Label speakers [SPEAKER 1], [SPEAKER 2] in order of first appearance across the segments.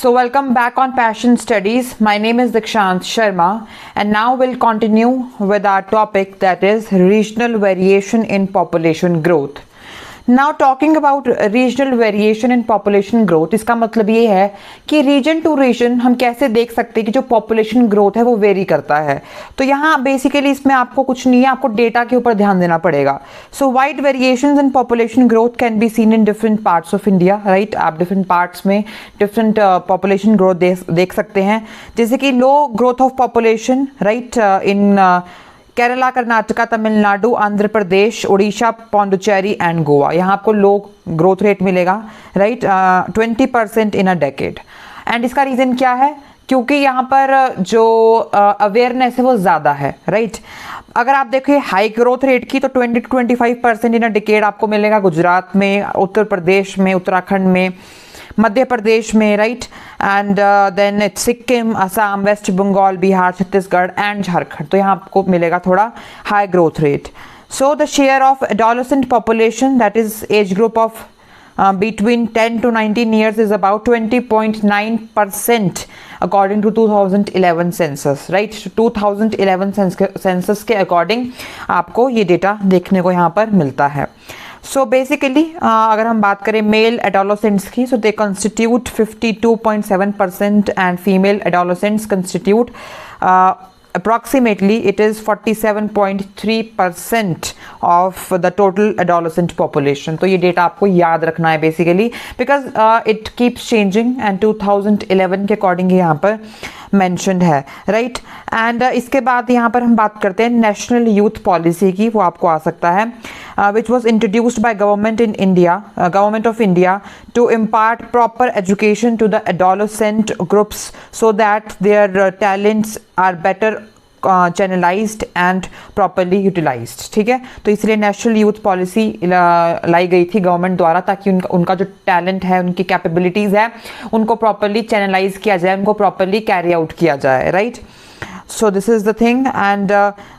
[SPEAKER 1] So welcome back on Passion Studies. My name is Dikshant Sharma and now we'll continue with our topic, that is regional variation in population growth. Now talking about regional variation in population growth, इसका मतलब ये है कि reason to reason हम कैसे देख सकते हैं कि जो पॉपुलेशन ग्रोथ है वो वेरी करता है। तो यहाँ बेसिकली इसमें आपको कुछ नहीं है, आपको डेटा के ऊपर ध्यान देना पड़ेगा। So wide variations in population growth can be seen in different parts of India, right. आप डिफरेंट पार्ट्स में डिफरेंट पॉपुलेशन ग्रोथ देख सकते हैं, जैसे कि low growth of population, right, in Kerala, Karnataka, Tamil Nadu, Andhra Pradesh, Orissa, Pondicherry and Goa. यहाँ आपको लो ग्रोथ रेट मिलेगा, right, 20% in a decade. And इसका रीज़न क्या है? क्योंकि यहाँ पर जो अवेयरनेस है वो ज़्यादा है, राइट। अगर आप देखें हाई ग्रोथ रेट की तो 20 to 25% इन अ डेकेड आपको मिलेगा गुजरात में, उत्तर प्रदेश में, उत्तराखंड में, मध्य प्रदेश में, right, and then it's Sikkim, Assam, West Bengal, Bihar, Chhattisgarh and Jharkhand. तो यहाँ आपको मिलेगा थोड़ा high growth rate. So the share of adolescent population, that is age group of between 10 to 19 years, is about 20.9% according to 2011 census, right। 2011 census के अकॉर्डिंग आपको ये डेटा देखने को यहाँ पर मिलता है। सो बेसिकली अगर हम बात करें मेल एडोलेसेंट्स की, so they constitute 52.7% and female adolescents constitute approximately it is 47.3% of the total adolescent population। तो ये डेटा आपको याद रखना है basically, because it keeps changing and 2011 के अकॉर्डिंग यहाँ पर मेंशन्ड है, राइट। एंड इसके बाद यहाँ पर हम बात करते हैं नेशनल यूथ पॉलिसी की, वो आपको आ सकता है, which was introduced by government of India to impart proper education to the adolescent groups so that their talents are better channelized and properly utilized। ठीक है, तो इसलिए नेशनल यूथ पॉलिसी लाई गई थी गवर्नमेंट द्वारा, ताकि उनका जो टैलेंट है, उनकी कैपेबिलिटीज़ है, उनको प्रॉपरली चैनलाइज किया जाए, उनको प्रॉपरली कैरी आउट किया जाए, right. So this is the thing, and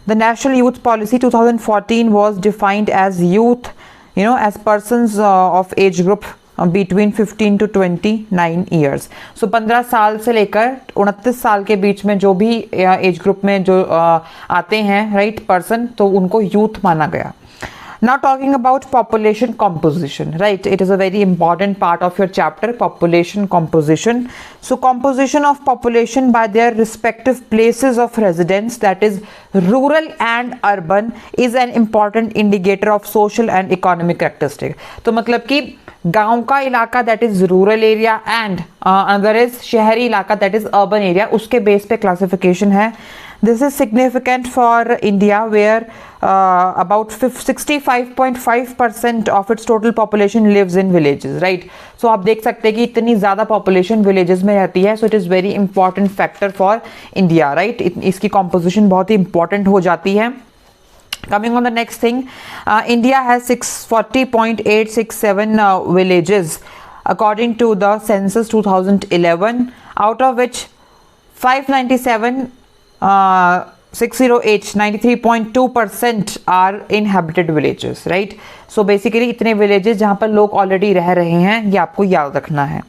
[SPEAKER 1] the National Youth Policy 2014 was defined as youth, as persons of age group between 15 to 29 years। So 15 साल से लेकर 29 साल के बीच में जो भी एज ग्रुप में जो आते हैं, राइट, पर्सन, तो उनको यूथ माना गया। Now talking about population composition, right, it is a very important part of your chapter, population composition। So composition of population by their respective places of residence, that is rural and urban, is an important indicator of social and economic characteristic। तो मतलब कि गांव का इलाका, that is rural area, and other is शहरी इलाका, that is urban area, उसके base पे क्लासिफिकेशन है। This is significant for India, where about 65.5% of its total population lives in villages, right। So आप देख सकते हैं कि इतनी ज़्यादा population villages में रहती है, so it is very important factor for India, right। इसकी composition बहुत ही important हो जाती है। Coming on the next thing, India has 640.867 villages according to the census 2011, out of which 597 608 93.2% are inhabited villages, right। So basically इतने villages जहाँ पर लोग already रह रहे हैं, ये आपको याद रखना है।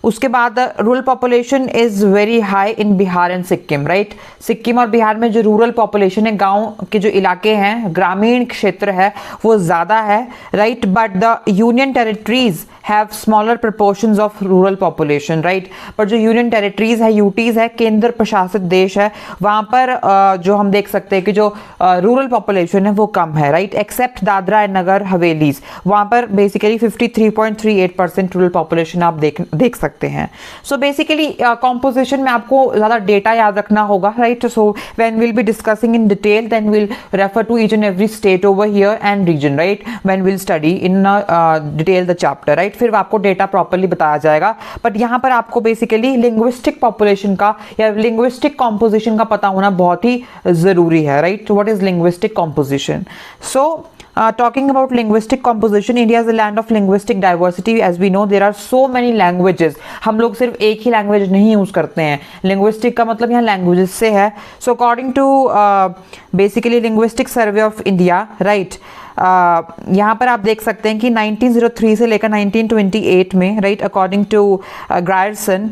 [SPEAKER 1] उसके बाद rural population is very high in Bihar and Sikkim, right. Sikkim और बिहार में जो रूरल पॉपुलेशन है, गांव के जो इलाके हैं, ग्रामीण क्षेत्र है, वो ज़्यादा है, right. But the union territories have smaller proportions of rural population, right. पर जो यूनियन टेरिटरीज है, यूटीज़ है, केंद्र प्रशासित देश है, वहाँ पर जो हम देख सकते हैं कि जो रूरल पॉपुलेशन है वो कम है, right, accept Dadra and Nagar havelis, वहाँ पर बेसिकली 53.38% रूरल पॉपुलेशन आप देख सकते हैं। सो बेसिकली कॉम्पोजिशन में आपको ज़्यादा डेटा याद रखना होगा, right. So when will be discussing in detail, then will refer to each and every state over here and region, right, when will study in detail the chapter, right. फिर आपको data properly बताया जाएगा, but यहाँ पर आपको basically linguistic population का या linguistic composition का पता होना बहुत ही ज़रूरी है, right. What is linguistic composition? So talking about linguistic composition, India is a land of linguistic diversity, as we know there are so many languages। हम लोग सिर्फ एक ही लैंग्वेज नहीं यूज़ करते हैं, linguistic का मतलब यहाँ languages से है। So according to basically linguistic survey of India, right, यहाँ पर आप देख सकते हैं कि 1903 से लेकर 1928 में, right, according to Grierson,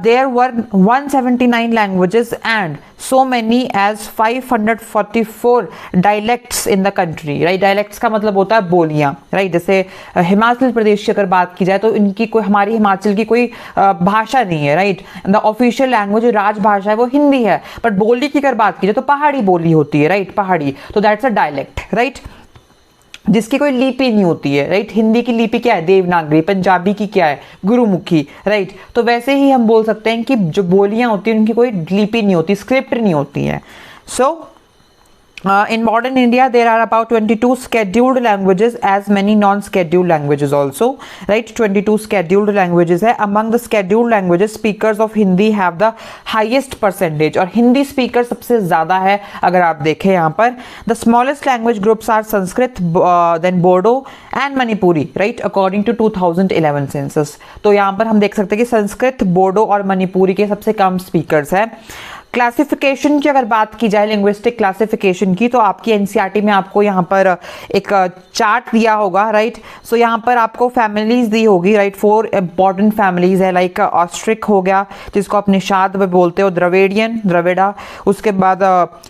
[SPEAKER 1] there were 179 languages and so many as 544 dialects in the country, right? dialects का मतलब होता है बोलियां, right? जैसे हिमाचल प्रदेश की अगर बात की जाए तो इनकी कोई, हमारी हिमाचल की कोई भाषा नहीं है, राइट? द ऑफिशियल लैंग्वेज, राजभाषा है वो हिंदी है, बट बोली की अगर बात की जाए तो पहाड़ी बोली होती है, राइट? पहाड़ी, तो दैट्स अ डायलेक्ट, राइट? जिसकी कोई लिपि नहीं होती है, राइट? हिंदी की लिपि क्या है? देवनागरी। पंजाबी की क्या है? गुरुमुखी, राइट? तो वैसे ही हम बोल सकते हैं कि जो बोलियां होती हैं उनकी कोई लिपि नहीं होती, स्क्रिप्ट नहीं होती है। सो in modern India, there are about 22 scheduled languages, as many non-scheduled languages also, right? 22 scheduled languages है. Among the scheduled languages, speakers of Hindi have the highest percentage, और हिंदी speaker सबसे ज़्यादा है अगर आप देखें यहाँ पर. The smallest language groups are Sanskrit, then Bodo and Manipuri, right? According to 2011 census. तो यहाँ पर हम देख सकते हैं कि संस्कृत, बोडो और मणिपुरी के सबसे कम स्पीकर्स हैं. क्लासिफिकेशन की अगर बात की जाए, लिंग्विस्टिक क्लासिफिकेशन की, तो आपकी एनसीईआरटी में आपको यहाँ पर एक चार्ट दिया होगा, राइट? सो यहाँ पर आपको फैमिलीज दी होगी, राइट? 4 इंपॉर्टेंट फैमिलीज है, लाइक ऑस्ट्रिक हो गया जिसको आप निषाद में बोलते हो, द्रविडियन, द्रविड़ा, उसके बाद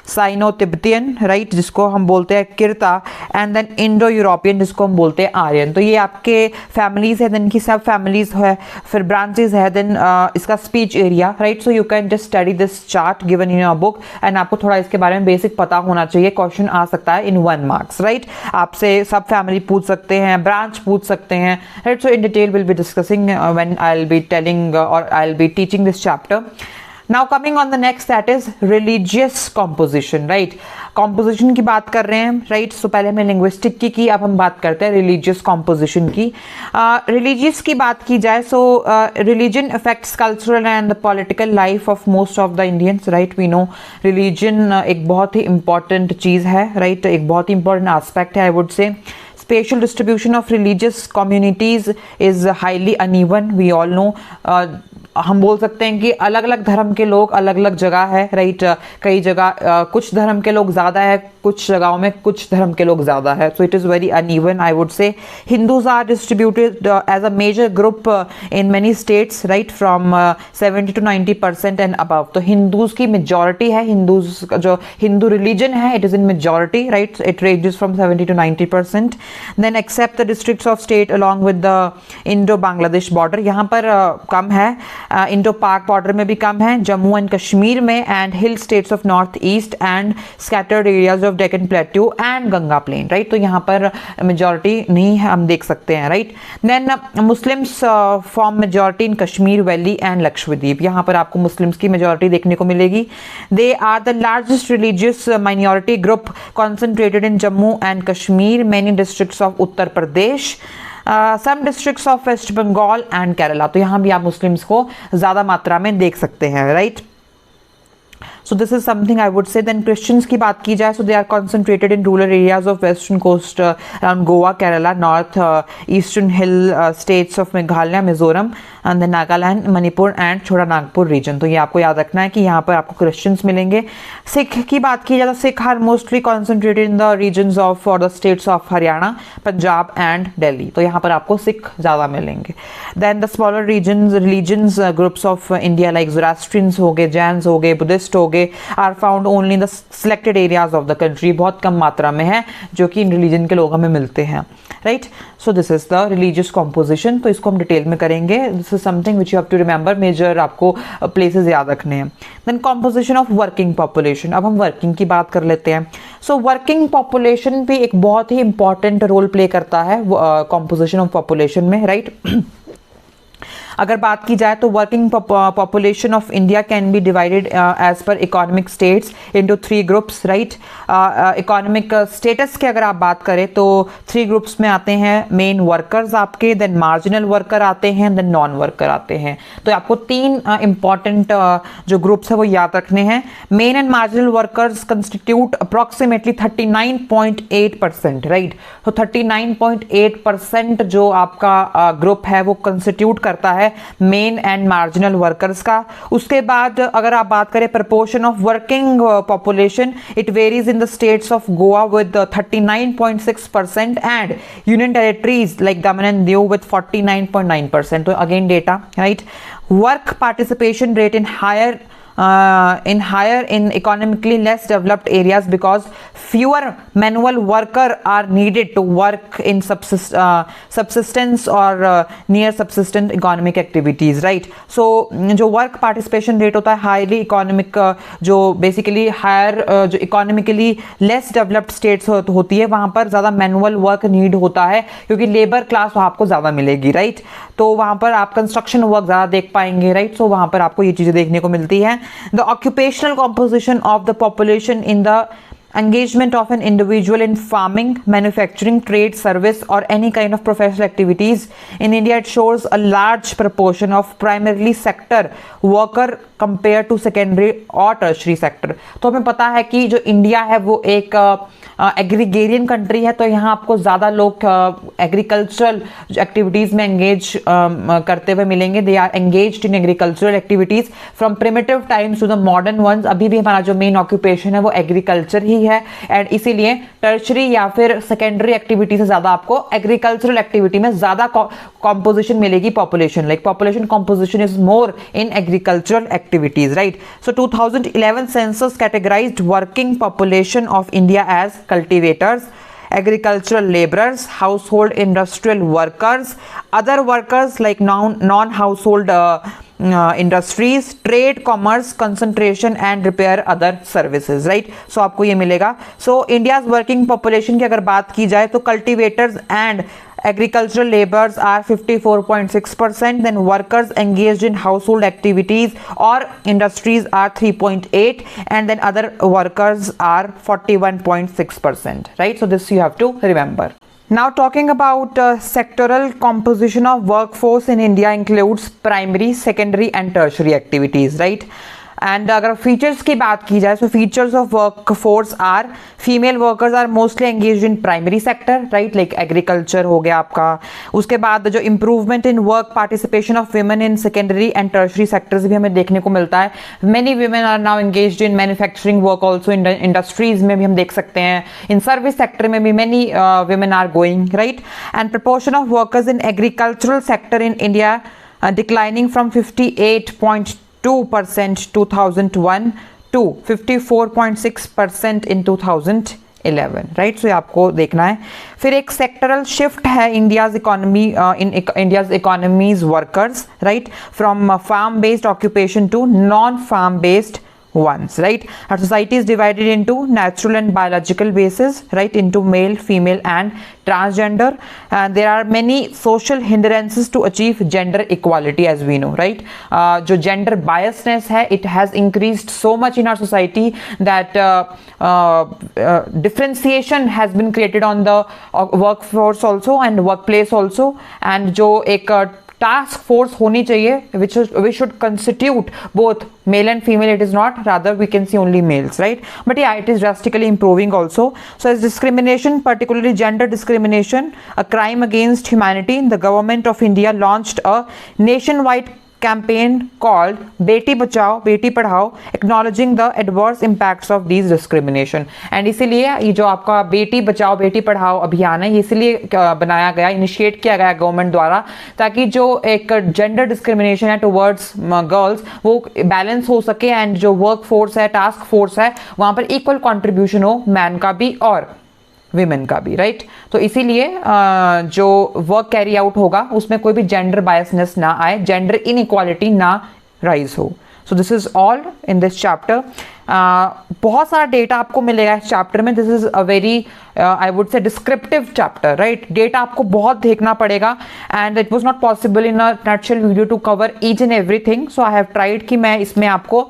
[SPEAKER 1] साइनो तिब्बतियन, राइट, जिसको हम बोलते हैं किरता, एंड देन इंडो यूरोपियन जिसको हम बोलते हैं आर्यन. तो ये आपके फैमिलीज है, देन की सब फैमिलीज है, फिर ब्रांचेज है, देन इसका speech area, right? So you can just study this chart given in your book, and आपको थोड़ा इसके बारे में बेसिक पता होना चाहिए. क्वेश्चन आ सकता है इन 1 मार्क्स, राइट? आपसे सब फैमिली पूछ सकते हैं, ब्रांच पूछ सकते हैं, right? So in detail will be discussing when I will be telling और I will be teaching this chapter. Now coming on the next, that is religious composition, right? Composition की बात कर रहे हैं, right? So पहले हमने linguistic की, अब हम बात करते हैं religious composition की. Religious की बात की जाए, so religion affects cultural and the political life of most of the Indians, right? We know religion एक बहुत ही important चीज़ है, right? एक बहुत ही important aspect है, I would say. Spatial distribution of religious communities is highly uneven, we all know. हम बोल सकते हैं कि अलग अलग धर्म के लोग अलग अलग जगह है, राइट? कई जगह कुछ धर्म के लोग ज़्यादा है, कुछ जगहों में कुछ धर्म के लोग ज़्यादा है. So it is very uneven, I would say. Hindus are distributed as a major group in many states, right, from 70 to 90% and above. तो हिंदूज़ की मेजॉरिटी है, हिंदूज का जो हिंदू रिलीजन है, it is in majority, right? It ranges from 70 to 90%. Then except the districts of state along with the Indo Bangladesh border, यहाँ पर कम है. Indo पाक बॉर्डर में भी कम है, जम्मू एंड कश्मीर में, and hill states of north east and scattered areas of Deccan plateau and Ganga plain, right? तो यहाँ पर मेजॉरिटी नहीं है, हम देख सकते हैं, right? Then Muslims form majority in Kashmir valley and Lakshadweep, यहाँ पर आपको मुस्लिम्स की मेजॉरिटी देखने को मिलेगी. They are the largest religious minority group concentrated in Jammu and Kashmir, many districts of Uttar Pradesh, some districts of west Bengal and Kerala. तो यहाँ भी आप मुस्लिम्स को ज़्यादा मात्रा में देख सकते हैं, right? So this is something I would say. Then Christians की बात की जाए, so they are concentrated in rural areas of western coast around Goa, Kerala, north eastern hill states of Meghalaya, Mizoram, and then Nagaland, Manipur and छोटा Nagpur region. तो ये आपको याद रखना है कि यहाँ पर आपको Christians मिलेंगे. सिख की बात की जाए तो Sikh are mostly concentrated in the regions of or the states of Haryana, Punjab and Delhi. तो यहाँ पर आपको सिख ज़्यादा मिलेंगे. Then the smaller religions groups of India like Zoroastrians हो गए, Jains हो गए, Buddhist हो गए, are found only in the selected areas of the country. बहुत कम मात्रा में है जो कि इन रिलीजन के लोग हमें मिलते हैं, right? So this is the religious composition. तो इसको हम डिटेल में करेंगे. This is something which you have to remember, major आपको प्लेसेस याद रखने हैं. Then composition of working population. अब हम वर्किंग की बात कर लेते हैं. सो वर्किंग पॉपुलेशन भी एक बहुत ही इंपॉर्टेंट रोल प्ले करता है कॉम्पोजिशन ऑफ पॉपुलेशन में, राइट? अगर बात की जाए तो working population of India can be divided as per economic status into 3 groups, right? Economic status के अगर आप बात करें तो 3 ग्रुप्स में आते हैं. मेन वर्कर्स आपके, देन मार्जिनल वर्कर आते हैं, देन नॉन वर्कर आते हैं. तो आपको 3 इंपॉर्टेंट जो ग्रुप्स है वो याद रखने हैं. Main and marginal workers constitute approximately 39.8%, right? तो 39.8% जो आपका ग्रुप है वो कंस्टिट्यूट करता है है मेन एंड मार्जिनल वर्कर्स का। उसके बाद अगर आप बात करें proportion of working population, it varies in the states of Goa with 39.6% and union territories like Daman and Diu with 49.9%। तो again data, right. Work participation rate in higher in economically less developed areas because fewer manual worker are needed to work in subsistence or near subsistent economic activities, right? So जो work participation rate होता है highly economic, जो basically higher जो economically less developed states होती है, वहाँ पर ज़्यादा manual work need होता है क्योंकि labor class आपको ज़्यादा मिलेगी, right? तो वहाँ पर आप construction work ज़्यादा देख पाएंगे, right? So वहाँ पर आपको ये चीज़ें देखने को मिलती है। The occupational composition of the population in the engagement of an individual in farming, manufacturing, trade, service or any kind of professional activities in India, it shows a large proportion of primarily sector worker compared to secondary और tertiary sector। तो हमें पता है कि जो India है वो एक एग्रीगेरियन कंट्री है, तो यहाँ आपको ज़्यादा लोग एग्रीकल्चरल एक्टिविटीज़ में एंगेज करते हुए मिलेंगे। They are engaged in agricultural activities from primitive times to the modern ones. अभी भी हमारा जो मेन ऑक्यूपेशन है वो एग्रीकल्चर ही है एंड इसीलिए टर्शरी या फिर सेकेंडरी एक्टिविटी से ज़्यादा आपको एग्रीकल्चरल एक्टिविटी में ज़्यादा कॉम्पोजिशन मिलेगी population, like population composition is more in agricultural activities, right. So 2011 census categorized working population of India as cultivators, agricultural laborers, household industrial workers, other workers like non-household industries, trade, commerce, concentration and repair other services, right? So आपको ये मिलेगा। So India's working population की अगर बात की जाए तो cultivators and agricultural laborers are 54.6%, then workers engaged in household activities or industries are 3.8%, and then other workers are 41.6%, right? So this you have to remember. Now talking about sectoral composition of workforce in India includes primary, secondary and tertiary activities, right? And अगर features की बात की जाए तो features of work force are female workers are mostly engage in primary sector, right, like agriculture हो गया आपका। उसके बाद जो improvement in work participation of women in secondary and tertiary sectors भी हमें देखने को मिलता है। Many women are now engaged in manufacturing work also, in industries में भी हम देख सकते हैं, इन सर्विस सेक्टर में भी many women are going, right. And proportion of workers in agricultural sector in India declining from 58.2% 2001 to 54.6% in 2011, राइट। So आपको देखना है। फिर एक सेक्टरल शिफ्ट है India's economy in India's economies workers, right, from farm based occupation to non farm based ones, right? Our society is divided into natural and biological basis, right, into male, female and transgender, and there are many social hindrances to achieve gender equality, as we know, right? जो gender biasness है, it has increased so much in our society that differentiation has been created on the workforce also and workplace also, and जो एक task force होनी चाहिए which should constitute both male and female, it is not, rather we can see only males, right? But yeah, it is drastically improving also. So as discrimination, particularly gender discrimination, a crime against humanity, the government of India launched a nationwide campaign called Beti Bachao Beti Padhao, acknowledging the adverse impacts of these discrimination. and इसीलिए ये जो आपका बेटी बचाओ बेटी पढ़ाओ अभियान है, ये इसलिए बनाया गया, इनिशिएट किया गया गवर्नमेंट द्वारा, ताकि जो एक जेंडर डिस्क्रिमिनेशन है टुवर्ड्स गर्ल्स वो बैलेंस हो सके एंड जो वर्क फोर्स है, टास्क फोर्स है, वहाँ पर इक्वल कॉन्ट्रीब्यूशन हो मैन का भी और विमेन का भी, राइट। तो इसीलिए जो वर्क कैरी आउट होगा उसमें कोई भी जेंडर बायसनेस ना आए, जेंडर इनइक्वालिटी ना राइज हो। So this is all in this chapter. बहुत सारा डेटा आपको मिलेगा इस चैप्टर में। This is a very I would say descriptive chapter, right. Data आपको बहुत देखना पड़ेगा and it was not possible in a nutshell video to cover each and everything. So I have tried कि मैं इसमें आपको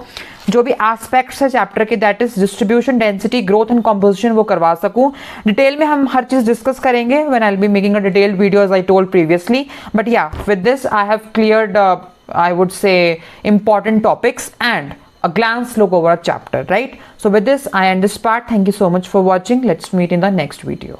[SPEAKER 1] जो भी एस्पेक्ट्स है चैप्टर के, that is distribution, density, growth and composition, वो करवा सकूं। डिटेल में हम हर चीज डिस्कस करेंगे when I will be making a detailed video as I told previously. But yeah, with this I have cleared I would say important topics and a glance look over a chapter, right? So with this I end this part. Thank you so much for watching. Let's meet in the next video.